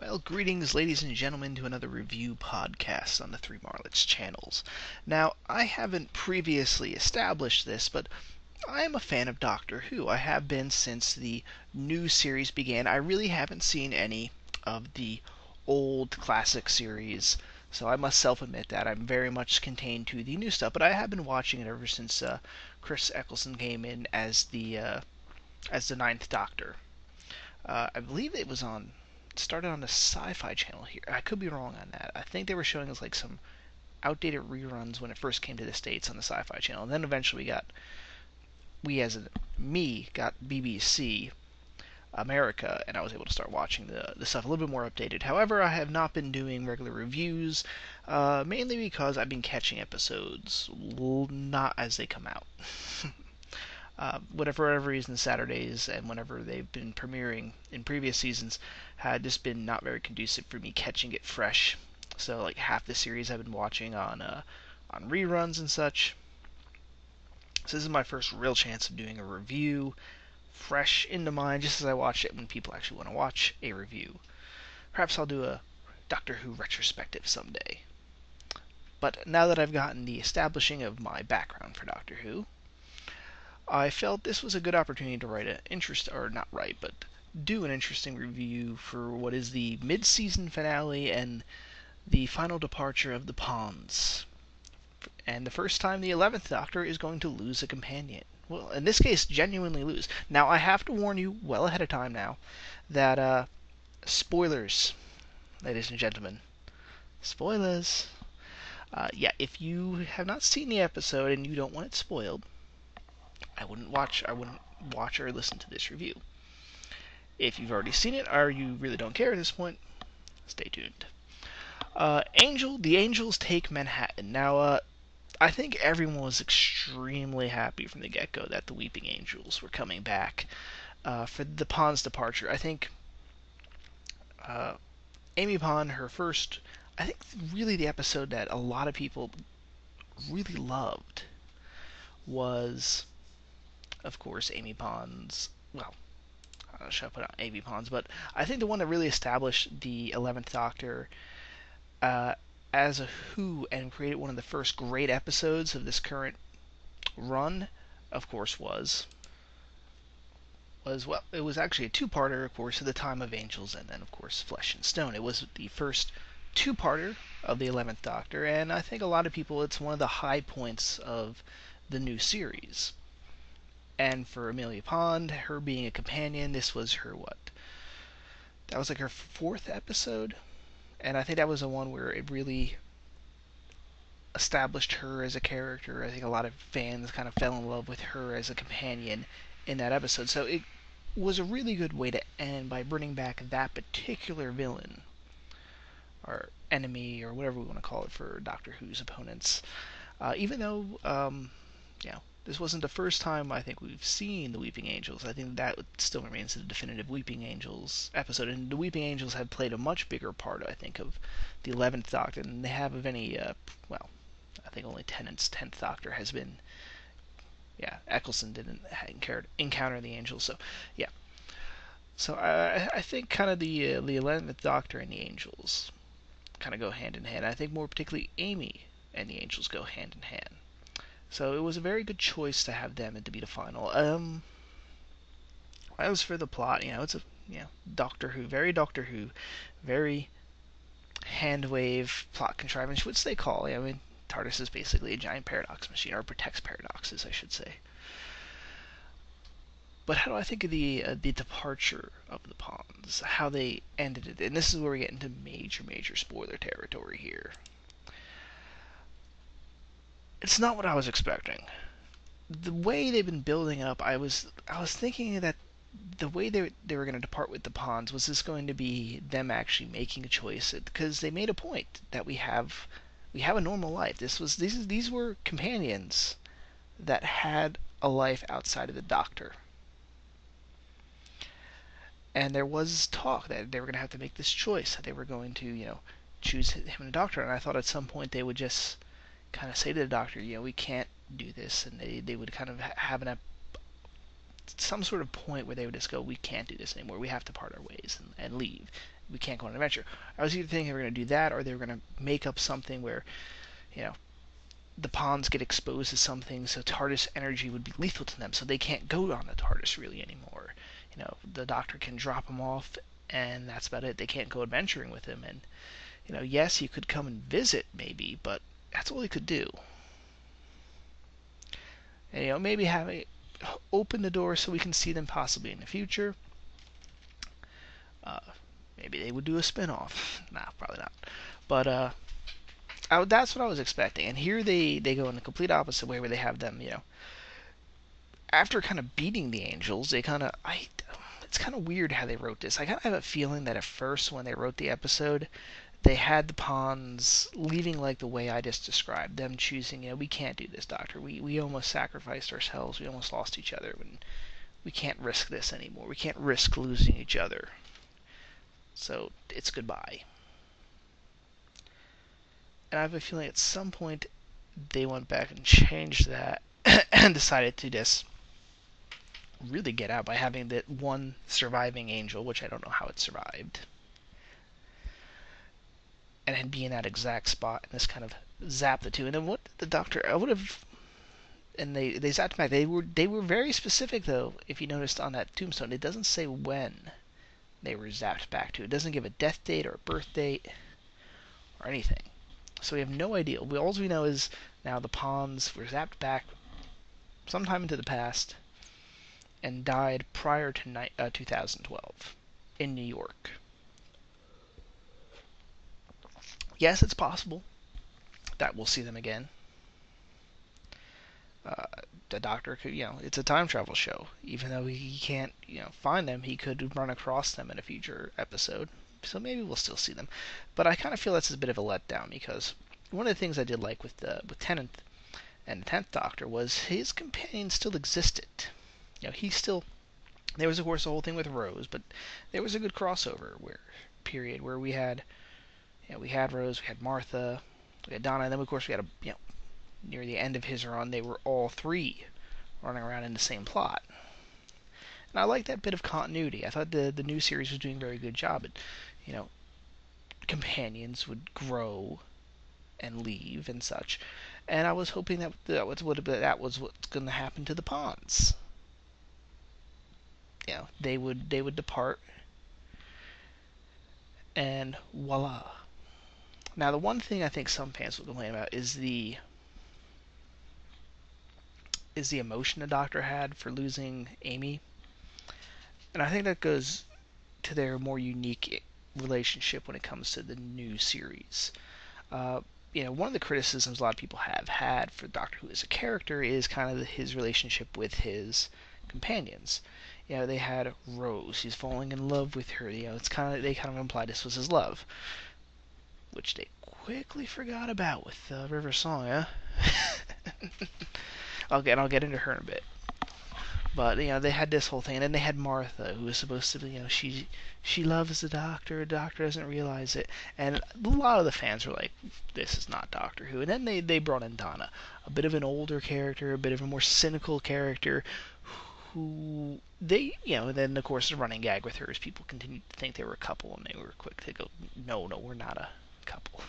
Well, greetings, ladies and gentlemen, to another review podcast on the Three Marlets channels. Now, I haven't previously established this, but I am a fan of Doctor Who. I have been since the new series began. I really haven't seen any of the old classic series, so I must self-admit that I'm very much contained to the new stuff. But I have been watching it ever since Chris Eccleston came in as the Ninth Doctor. I believe it was on started on the Sci-Fi Channel here. I could be wrong on that. I think they were showing us like some outdated reruns when it first came to the States on the Sci-Fi Channel. And then eventually got BBC America, and I was able to start watching the stuff a little bit more updated. However, I have not been doing regular reviews, mainly because I've been catching episodes not as they come out. For whatever reason, Saturdays and whenever they've been premiering in previous seasons had just been not very conducive for me catching it fresh. So like half the series I've been watching on reruns and such. So this is my first real chance of doing a review, fresh into mind, just as I watch it when people actually want to watch a review. Perhaps I'll do a Doctor Who retrospective someday. But now that I've gotten the establishing of my background for Doctor Who, I felt this was a good opportunity to do an interesting review for what is the mid-season finale and the final departure of the Ponds. And the first time the 11th Doctor is going to lose a companion. Well, in this case, genuinely lose. Now, I have to warn you well ahead of time now that, spoilers, ladies and gentlemen. Spoilers. If you have not seen the episode and you don't want it spoiled, I wouldn't watch or listen to this review. If you've already seen it or you really don't care at this point, stay tuned. The Angels take Manhattan. Now, I think everyone was extremely happy from the get-go that the Weeping Angels were coming back for the Pond's departure. I think Amy Pond, I think really the episode that a lot of people really loved was, of course, Amy Pond's, should I put out Amy Pond's, but I think the one that really established the 11th Doctor as a Who and created one of the first great episodes of this current run, of course, it was actually a two-parter, of course, at the Time of Angels, and then, of course, Flesh and Stone. It was the first two-parter of the 11th Doctor, and I think a lot of people, it's one of the high points of the new series. And for Amelia Pond, her being a companion, this was her that was like her fourth episode, and I think that was the one where it really established her as a character. I think a lot of fans kind of fell in love with her as a companion in that episode. So it was a really good way to end by bringing back that particular villain, or enemy, or whatever we want to call it for Doctor Who's opponents. Even though, this wasn't the first time I think we've seen the Weeping Angels. I think that still remains the definitive Weeping Angels episode, and the Weeping Angels had played a much bigger part, I think, of the 11th Doctor than they have of any, I think only Tennant's 10th Doctor has been. Eccleston didn't encounter the Angels, so, yeah. So I think kind of the 11th Doctor and the Angels kind of go hand in hand. I think more particularly Amy and the Angels go hand in hand. So it was a very good choice to have them and to be the final. As for the plot, it's a Doctor Who, very hand wave plot contrivance, which they call. I mean, TARDIS is basically a giant paradox machine, or protects paradoxes, I should say. But how do I think of the departure of the Ponds? How they ended it, and this is where we get into major spoiler territory here. It's not what I was expecting. The way they've been building up, I was thinking that the way they were going to depart with the Ponds was this going to be them actually making a choice, because they made a point that we have a normal life. These were companions that had a life outside of the Doctor. And there was talk that they were going to have to make this choice, that they were going to, choose him and the Doctor. And I thought at some point they would just kind of say to the Doctor, we can't do this, and they would kind of have some sort of point where they would just go, we can't do this anymore. We have to part our ways and leave. We can't go on an adventure. I was either thinking they were going to do that, or they were going to make up something where, you know, the pawns get exposed to something, so TARDIS energy would be lethal to them, so they can't go on the TARDIS really anymore. You know, the Doctor can drop them off, and that's about it. They can't go adventuring with him, and, you know, yes, he could come and visit, maybe, but that's all he could do. And, you know, maybe have it open the door so we can see them possibly in the future. Maybe they would do a spin-off. Nah, probably not. But, that's what I was expecting. And here they go in the complete opposite way, where they have them, you know, after kind of beating the angels, they kind of, it's kind of weird how they wrote this. I kind of have a feeling that at first, when they wrote the episode, they had the pawns leaving like the way I just described. Them choosing, you know, we can't do this, Doctor. We almost sacrificed ourselves. We almost lost each other. We can't risk this anymore. We can't risk losing each other. So it's goodbye. And I have a feeling at some point they went back and changed that and decided to just really get out by having that one surviving angel, which I don't know how it survived, and then be in that exact spot and just kind of zap the two. And then what did the Doctor? I would have. And they zapped back. They were very specific though. If you noticed on that tombstone, it doesn't say when they were zapped back to. It doesn't give a death date or a birth date or anything. So we have no idea. All we know is now the pawns were zapped back sometime into the past and died prior to 2012 in New York. Yes, it's possible that we'll see them again. The Doctor could, you know, it's a time travel show. Even though he can't, you know, find them, he could run across them in a future episode. So maybe we'll still see them. But I kind of feel that's a bit of a letdown, because one of the things I did like with Tennant and the 10th Doctor was his companion still existed. You know, he still... There was, of course, the whole thing with Rose, but there was a good crossover period where we had Rose, we had Martha, we had Donna, and then, of course, we had near the end of his run, they were all three running around in the same plot. And I like that bit of continuity. I thought the new series was doing a very good job at, you know, companions would grow and leave and such. And I was hoping that was what's going to happen to the pawns. You know, they would depart, and voila. Now, the one thing I think some fans will complain about is the emotion the Doctor had for losing Amy. And I think that goes to their more unique relationship when it comes to the new series. You know, one of the criticisms a lot of people have had for Doctor Who as a character is kind of his relationship with his companions. You know, they had Rose. He's falling in love with her. You know, they kind of implied this was his love, which they quickly forgot about with River Song. Yeah? I'll get into her in a bit. But, you know, they had this whole thing, and then they had Martha, who was supposed to be, you know, she loves the Doctor doesn't realize it, and a lot of the fans were like, this is not Doctor Who. And then they brought in Donna, a bit of an older character, a bit of a more cynical character, who then, of course, the running gag with her is people continued to think they were a couple, and they were quick to go, no, we're not a couple.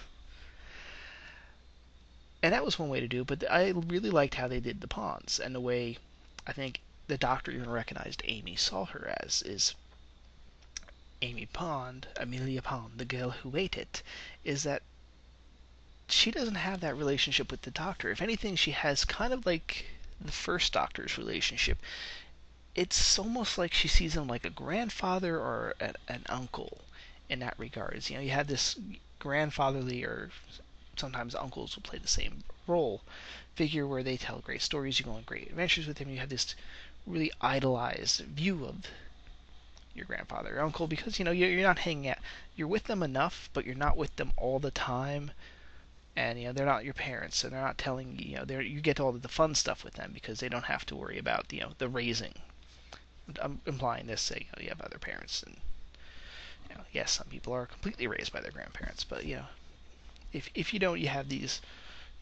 And that was one way to do it, but I really liked how they did the pawns, and the way I think the Doctor even recognized Amy saw her as is Amy Pond, Amelia Pond, the girl who waited, is that she doesn't have that relationship with the Doctor. If anything, she has kind of like the first Doctor's relationship. It's almost like she sees him like a grandfather or an uncle in that regards. You know, you have this grandfatherly, or sometimes uncles will play the same role, figure where they tell great stories, you go on great adventures with him, you have this really idolized view of your grandfather or uncle, because, you know, you're not hanging out, you're with them enough, but you're not with them all the time, and, you know, they're not your parents, and they're not telling you, you know, you get all the fun stuff with them because they don't have to worry about, you know, the raising. I'm implying this, say, you know, you have other parents, and, you know, yes, some people are completely raised by their grandparents, but, you know, if you don't, you have these,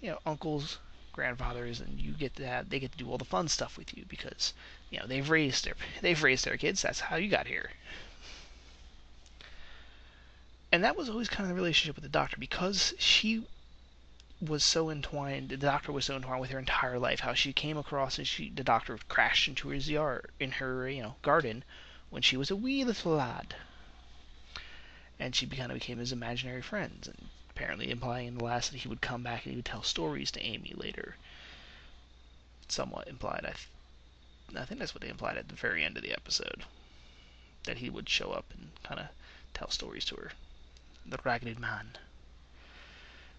you know, uncles, grandfathers, and they get to do all the fun stuff with you because they've raised their kids. That's how you got here. And that was always kind of the relationship with the Doctor, because she was so entwined. The Doctor was so entwined with her entire life. How she came across, and the Doctor crashed into her garden when she was a wee little lad, and she kind of became his imaginary friends, and apparently implying in the last that he would come back and he would tell stories to Amy later. Somewhat implied. I think that's what they implied at the very end of the episode, that he would show up and kind of tell stories to her. The Ragged Man.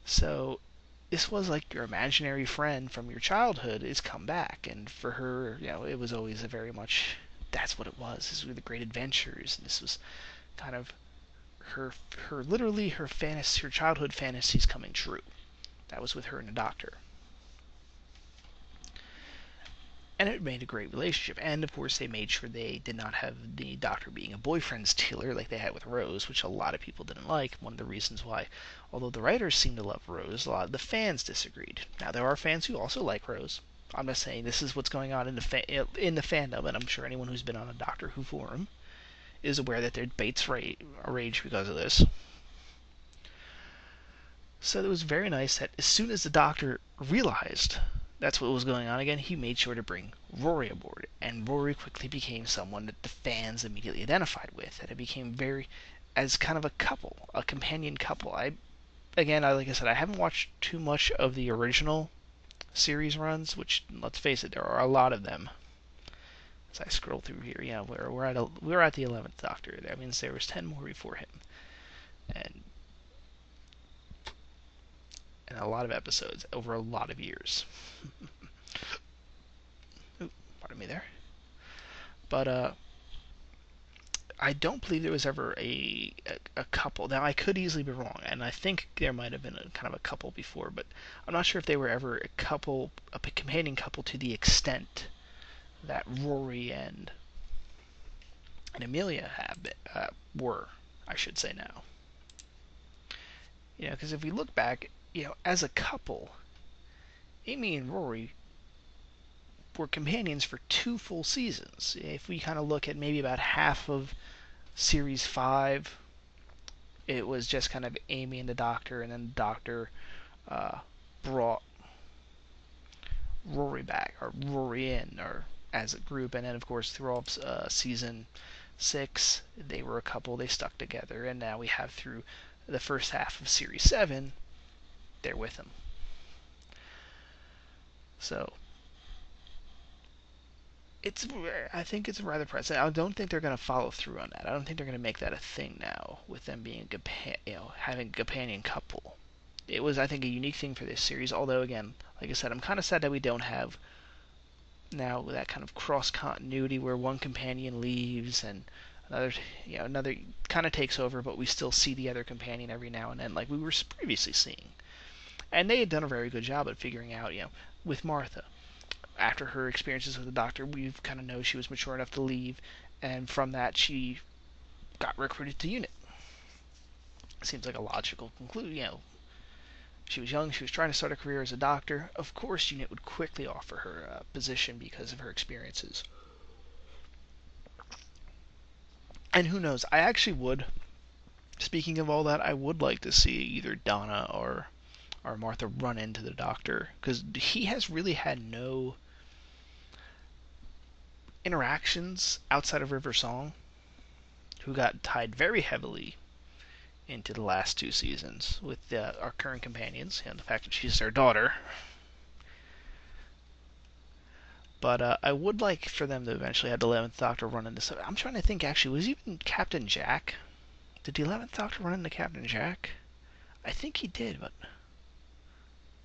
So this was like your imaginary friend from your childhood is come back, and for her, it was always a very much, that's what it was. These were the great adventures, and this was kind of her literally her fantasy, her childhood fantasies coming true. That was with her and the Doctor. And it made a great relationship. And of course they made sure they did not have the Doctor being a boyfriend stealer like they had with Rose, which a lot of people didn't like. One of the reasons why, although the writers seemed to love Rose, a lot of the fans disagreed. Now there are fans who also like Rose. I'm not saying this is what's going on in the fandom, and I'm sure anyone who's been on a Doctor Who forum is aware that their debates rage because of this. So it was very nice that as soon as the Doctor realized that's what was going on again, he made sure to bring Rory aboard, and Rory quickly became someone that the fans immediately identified with, and it became as kind of a couple, a companion couple. Like I said, I haven't watched too much of the original series runs, which, let's face it, there are a lot of them. As I scroll through here, we're at the 11th Doctor. That means there was 10 more before him, and a lot of episodes over a lot of years. Ooh, pardon me there. But I don't believe there was ever a couple. Now I could easily be wrong, and I think there might have been a kind of a couple before, but I'm not sure if they were ever a companion couple to the extent that Rory and Amelia were, I should say now. Because if we look back, as a couple, Amy and Rory were companions for 2 full seasons. If we kind of look at maybe about half of Series 5, it was just kind of Amy and the Doctor, and then the Doctor brought Rory back, or Rory in, or as a group, and then of course through all of Season 6, they were a couple, they stuck together, and now we have through the first half of Series 7, they're with him. So I think it's rather present. I don't think they're going to follow through on that. I don't think they're going to make that a thing now with them being having a companion couple. It was, I think, a unique thing for this series. Although, again, like I said, I'm kind of sad that we don't have now that kind of cross continuity where one companion leaves and another kind of takes over, but we still see the other companion every now and then, like we were previously seeing. And they had done a very good job at figuring out, with Martha. After her experiences with the Doctor, we kind of know she was mature enough to leave, and from that she got recruited to UNIT. Seems like a logical conclusion. She was young, she was trying to start a career as a doctor. Of course, UNIT would quickly offer her a position because of her experiences. And who knows, I actually would, speaking of all that, I would like to see either Donna or Martha run into the Doctor, because he has really had no interactions outside of River Song, who got tied very heavily into the last 2 seasons with our current companions, and the fact that she's their daughter. But I would like for them to eventually have the 11th Doctor run into something. I'm trying to think, actually, was even Captain Jack? Did the 11th Doctor run into Captain Jack? I think he did, but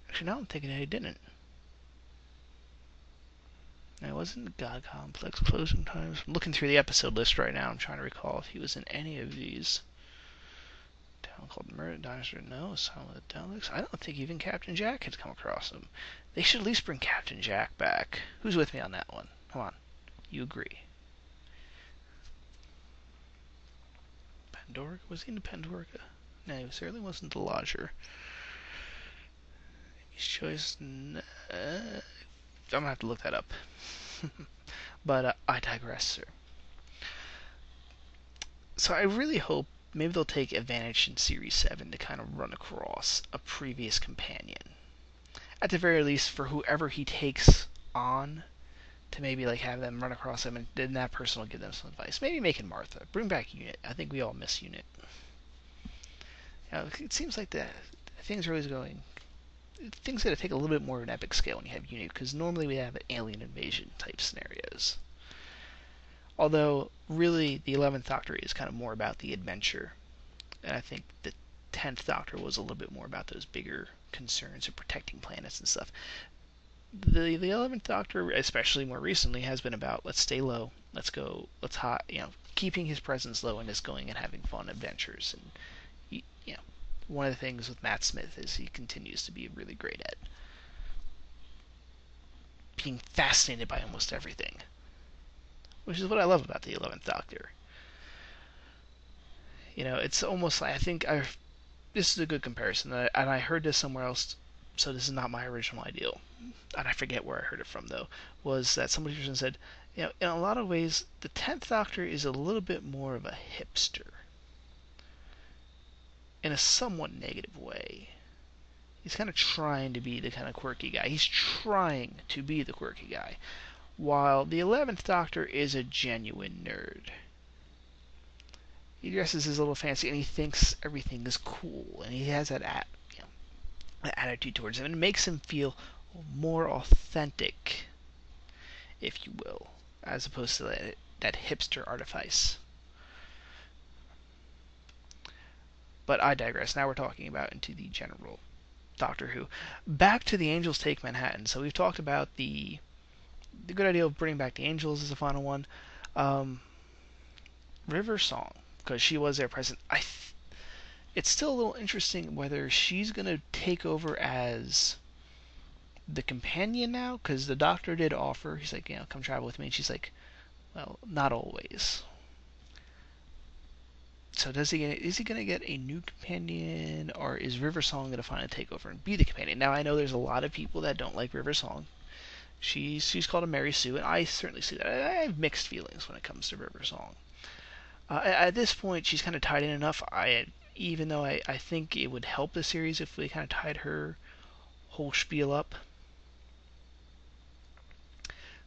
actually now I'm thinking that he didn't. It wasn't God Complex, Closing Times. I'm looking through the episode list right now. I'm trying to recall if he was in any of these. Town Called Murder, Dinosaur, no. Silent of the Daleks. I don't think even Captain Jack had come across him. They should at least bring Captain Jack back. Who's with me on that one? Come on. You agree. Pandora? Was he in Pandorica? No, he certainly wasn't the Lodger. Amy's Choice? No. I'm gonna have to look that up. But I digress, sir. So I really hope maybe they'll take advantage in Series 7 to kind of run across a previous companion. At the very least, for whoever he takes on, to maybe like have them run across him, and then that person will give them some advice. Maybe making Martha. Bring back Unit. I think we all miss Unit. It seems like things are always going. Things gotta take a little bit more of an epic scale when you have Unit, because normally we have alien invasion type scenarios. Although, really, the 11th Doctor is kind of more about the adventure. And I think the 10th Doctor was a little bit more about those bigger concerns of protecting planets and stuff. The 11th Doctor, especially more recently, has been about let's stay low, let's go, let's hot, keeping his presence low and just going and having fun adventures. And one of the things with Matt Smith is he continues to be really great at being fascinated by almost everything, which is what I love about the 11th Doctor. It's almost like this is a good comparison, and I heard this somewhere else, so this is not my original ideal, and I forget where I heard it from though, was that somebody said, in a lot of ways, the 10th Doctor is a little bit more of a hipster, in a somewhat negative way. He's kind of trying to be the kind of quirky guy. He's trying to be the quirky guy, while the 11th Doctor is a genuine nerd. He dresses his little fancy, and he thinks everything is cool, and he has that attitude towards him, and it makes him feel more authentic, if you will, as opposed to that hipster artifice. But I digress. Now we're talking about into the general Doctor Who. Back to the Angels Take Manhattan. So we've talked about the good idea of bringing back the Angels as the final one. River Song, because she was there present. It's still a little interesting whether she's going to take over as the companion now, because the Doctor did offer. He's like, come travel with me. And she's like, well, not always. So is he going to get a new companion, or is River Song going to finally take over and be the companion? Now, I know there's a lot of people that don't like River Song. She's called a Mary Sue, and I certainly see that. I have mixed feelings when it comes to River Song. At this point, she's kind of tied in enough. Even though I think it would help the series if we kind of tied her whole spiel up.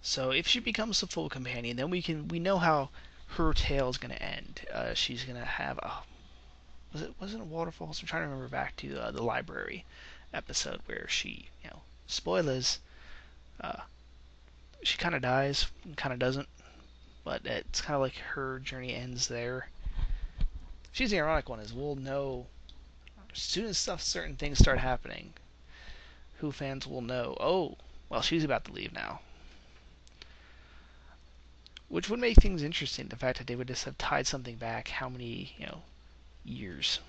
So if she becomes the full companion, then we know how her tale is going to end. She's going to have wasn't it Waterfalls? I'm trying to remember back to the library episode where she, spoilers, she kind of dies, kind of doesn't, but it's kind of like her journey ends there. She's the ironic one, is we'll know as soon as certain things start happening, Who fans will know, oh, well, she's about to leave now. Which would make things interesting, the fact that they would just have tied something back how many, years.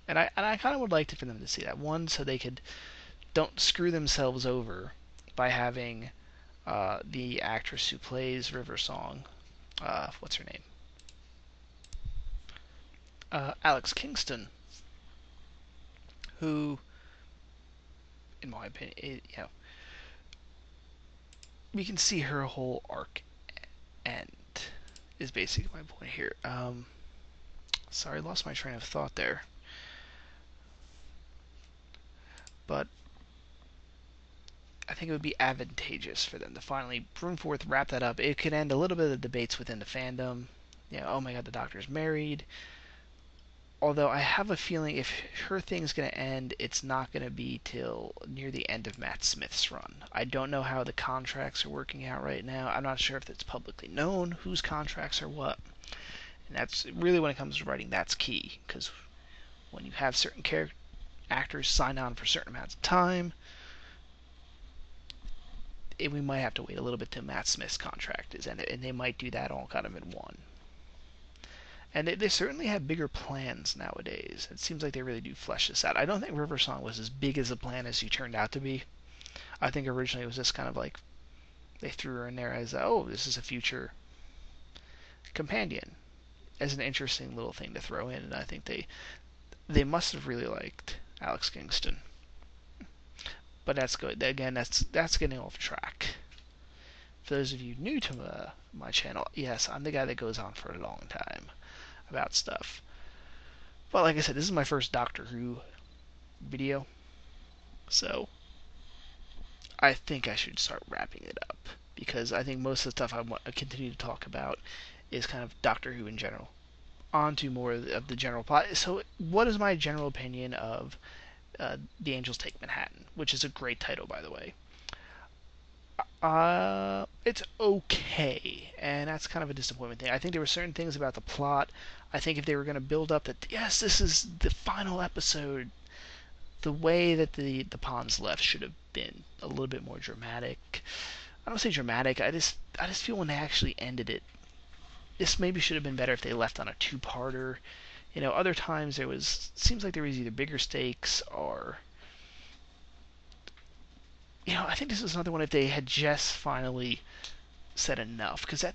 And I kind of would like for them to see that. One, so they don't screw themselves over by having the actress who plays River Song, what's her name? Alex Kingston, who, in my opinion, we can see her whole arc end, is basically my point here. Sorry, lost my train of thought there. But I think it would be advantageous for them to finally bring forth, wrap that up. It could end a little bit of the debates within the fandom. Oh my god, the Doctor's married. Although I have a feeling if her thing's going to end, it's not going to be till near the end of Matt Smith's run. I don't know how the contracts are working out right now. I'm not sure if it's publicly known whose contracts are what. And that's really, when it comes to writing, that's key. Because when you have certain actors sign on for certain amounts of time, we might have to wait a little bit till Matt Smith's contract is ended. And they might do that all kind of in one. And they certainly have bigger plans nowadays. It seems like they really do flesh this out. I don't think River Song was as big as a plan as she turned out to be. I think originally it was just kind of like they threw her in there as, oh, this is a future companion, as an interesting little thing to throw in. And I think they must have really liked Alex Kingston. But that's good. Again, that's getting off track. For those of you new to my channel, yes, I'm the guy that goes on for a long time about stuff. But like I said, this is my first Doctor Who video, so I think I should start wrapping it up, because I think most of the stuff I want to continue to talk about is kind of Doctor Who in general. On to more of the general plot. So, what is my general opinion of The Angels Take Manhattan, which is a great title, by the way? It's okay, and that's kind of a disappointment thing. I think there were certain things about the plot. I think if they were going to build up that, yes, this is the final episode, the way that the pawns left should have been a little bit more dramatic. I don't say dramatic. I just feel when they actually ended it, this maybe should have been better if they left on a two-parter. Other times seems like there was either bigger stakes or, I think this is another one if they had just finally said enough, because that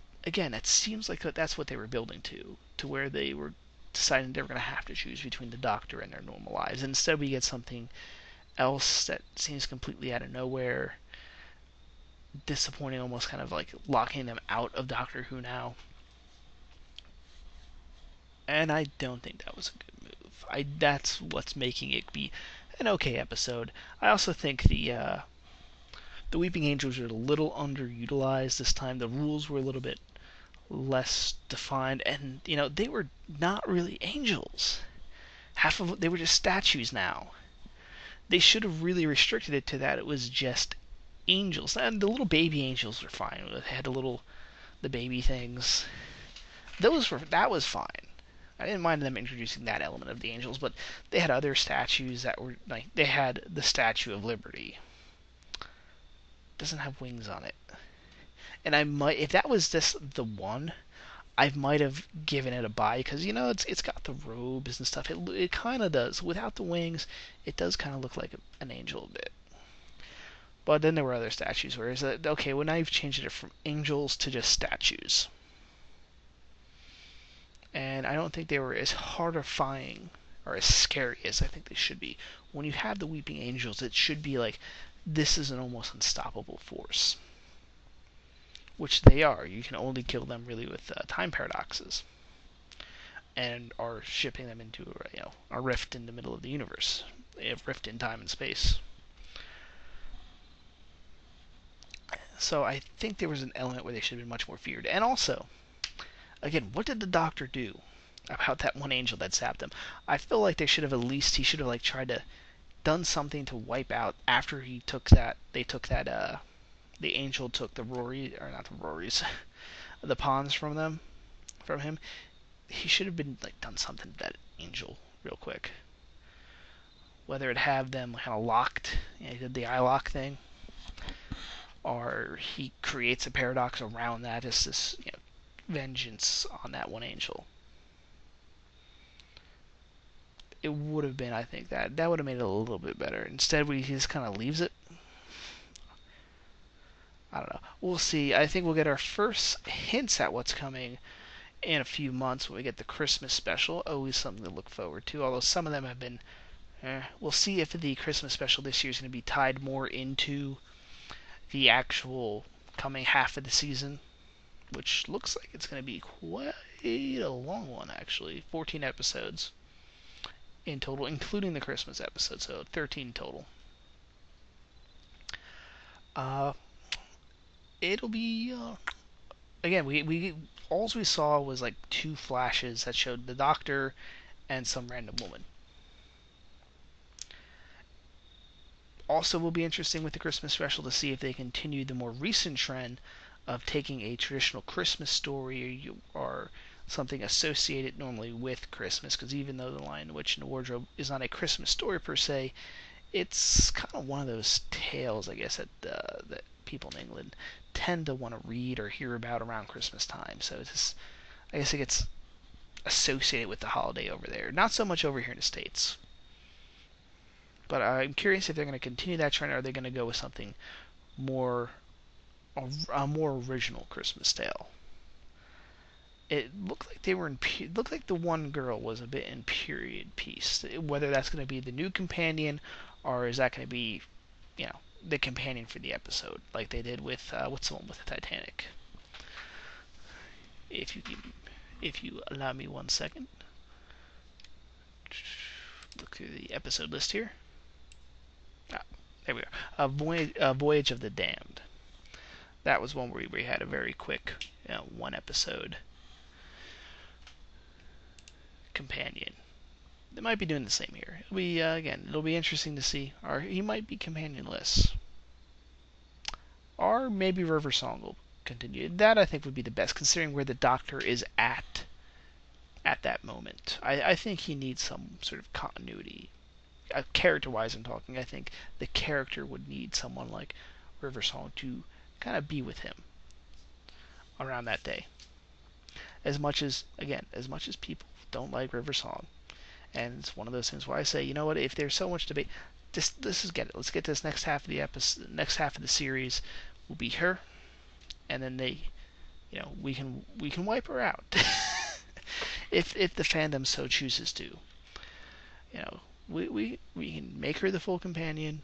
seems like that's what they were building to where they were deciding they were going to have to choose between the Doctor and their normal lives. And instead we get something else that seems completely out of nowhere, disappointing, almost kind of like locking them out of Doctor Who now. And I don't think that was a good move. That's what's making it be an okay episode. I also think the Weeping Angels are a little underutilized this time. The rules were a little bit less defined, and they were not really angels. Half of they were just statues now. They should have really restricted it to that. It was just angels, and the little baby angels were fine. They had the baby things. That was fine. I didn't mind them introducing that element of the angels, but they had other statues that were like, they had the Statue of Liberty. It doesn't have wings on it. And I might, if that was just the one, I might have given it a buy, because it's got the robes and stuff. It kind of does. Without the wings, it does kind of look like an angel a bit. But then there were other statues where it's okay, well now you've changed it from angels to just statues. And I don't think they were as horrifying or as scary as I think they should be. When you have the Weeping Angels, it should be like, this is an almost unstoppable force. Which they are. You can only kill them really with time paradoxes. And are shipping them into a rift in the middle of the universe. A rift in time and space. So I think there was an element where they should have been much more feared. And also, again, what did the Doctor do about that one angel that zapped him? I feel like he should have tried to done something to wipe out after he took that. The angel took the Rory, or not the Rorys, the pawns from him. He should have been done something to that angel real quick. Whether it have them kind of locked, he did the eye lock thing, or he creates a paradox around that as this vengeance on that one angel. It would have been, I think, that would have made it a little bit better. Instead, he just kind of leaves it. I don't know. We'll see. I think we'll get our first hints at what's coming in a few months when we get the Christmas special. Always something to look forward to, although some of them have been... We'll see if the Christmas special this year is going to be tied more into the actual coming half of the season, which looks like it's going to be quite a long one, actually. 14 episodes in total, including the Christmas episode, so 13 total. It'll be... again, all we saw was like 2 flashes that showed the Doctor and some random woman. Also will be interesting with the Christmas special to see if they continue the more recent trend of taking a traditional Christmas story or something associated normally with Christmas, because even though The Lion, the Witch, and the Wardrobe is not a Christmas story per se, it's kind of one of those tales, I guess, that people in England tend to want to read or hear about around Christmas time. So I guess it gets associated with the holiday over there. Not so much over here in the States. But I'm curious if they're going to continue that trend, or are they going to go with something more, a more original Christmas tale. It looked like looked like the one girl was a bit in period piece. Whether that's going to be the new companion, or is that going to be you know, the companion for the episode, like they did with what's the one with the Titanic. If you allow me 1 second, look through the episode list here. Ah, there we are. Voyage of the Damned. That was one where we had a very quick, one episode companion. They might be doing the same here. It'll be interesting to see. Or he might be companionless. Or maybe River Song will continue. That I think would be the best, considering where the Doctor is at that moment. I think he needs some sort of continuity. Character-wise, I'm talking. I think the character would need someone like River Song to kind of be with him around that day. As much as people don't like River Song, and it's one of those things where I say, you know what? If there's so much debate, let's get it. Let's get this next half of the episode, next half of the series will be her, and then we can wipe her out if the fandom so chooses to. We can make her the full companion,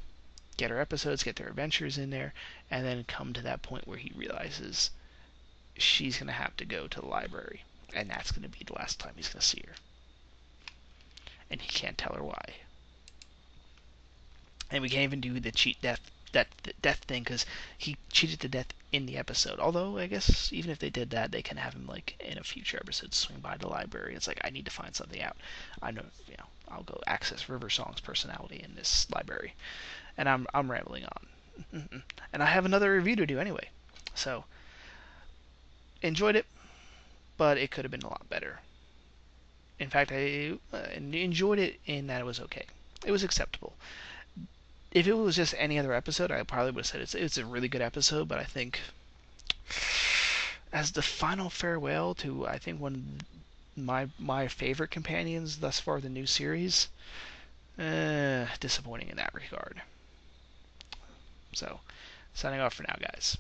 get her episodes, get their adventures in there, and then come to that point where he realizes she's gonna have to go to the library, and that's gonna be the last time he's gonna see her. And he can't tell her why. And we can't even do the cheat death thing, because he cheated to death in the episode. Although I guess even if they did that, they can have him like in a future episode swing by the library. It's like, I need to find something out. I know, I'll go access River Song's personality in this library. And I'm rambling on. And I have another review to do anyway. So enjoyed it, but it could have been a lot better. In fact, I enjoyed it in that it was okay. It was acceptable. If it was just any other episode, I probably would have said it's a really good episode, but I think as the final farewell to, I think, one of my favorite companions thus far in the new series, disappointing in that regard. So, signing off for now, guys.